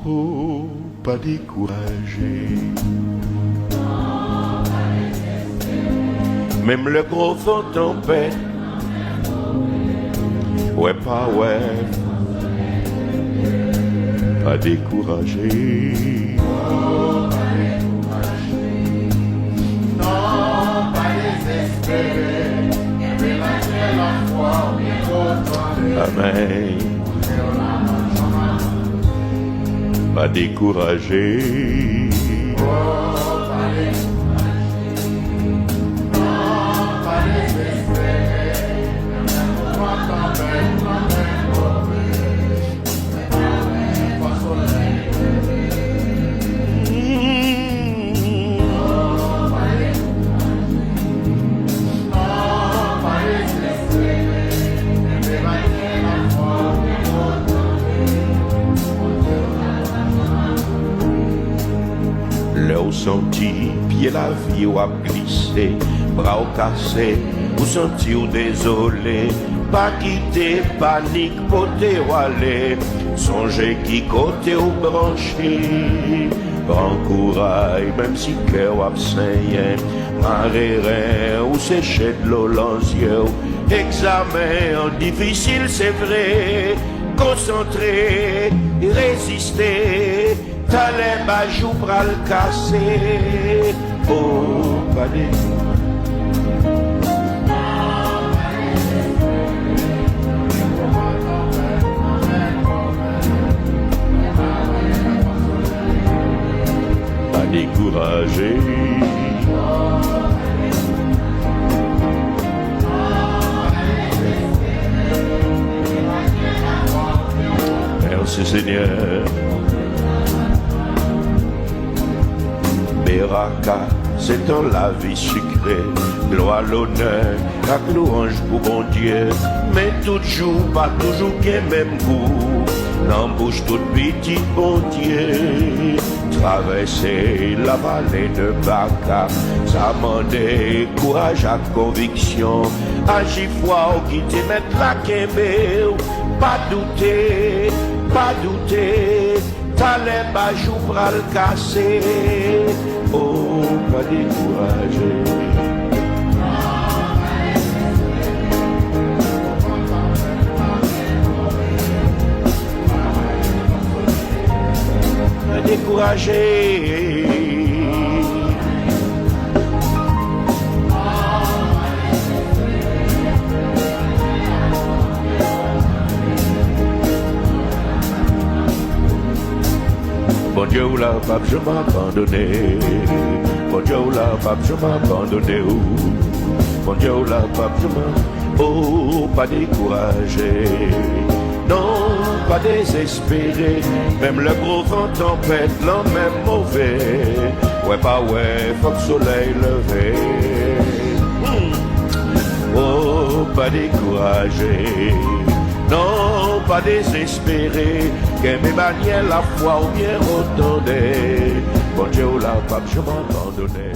Oh, pas découragé. Même le gros vent tempête. Ouais, pas ouais. Pas découragé. Oh, pas découragé. Non, pas désespéré. Et malgré la foi, bien retourné. Amen. Pas découragé. Oh, pas découragé. Non, pas désespéré. Même le vent tempête, même mauvais. Mais pas soleil. Oh, pas découragé. Non, pas désespéré. Et malgré la foi, bien retourné. L'eau senti, pied la vie ou a glissé, bras au cassé, ou senti ou désolé, pas quitter, panique, côté ou aller, songez qui côté ou branché, grand courage, même si cœur ou absent, marée ou séché de l'eau dans les yeux, examen difficile c'est vrai, concentré, résister. T'allais ma joue pral casser. Oh, pas découragé. Merci Seigneur. Beraka, c'est dans la vie sucrée, gloire l'honneur, la louange pour bon Dieu, mais toujours, pas toujours qu'un même goût, l'embouche toute petite bon Dieu, traverser la vallée de Baka, ça demande courage à conviction, agis foi ou quitter mettre la kembe, pas douter, pas douter. T'allais pas jouer pour le casser. Oh, pas découragé. Pas découragé. Bon Dieu ou la pape, je m'abandonne. Bon Dieu ou la pape, je m'abandonne. Bon Dieu ou la pape, je m'abandonne. Oh, pas découragé. Non, pas désespéré. Même le gros vent tempête, l'homme même mauvais. Ouais, pas ouais, faut que le soleil levé. Oh, pas découragé. Non, pas désespéré, que mes manières la foi ou bien retourner. Bon Dieu, la pape, je m'abandonnais.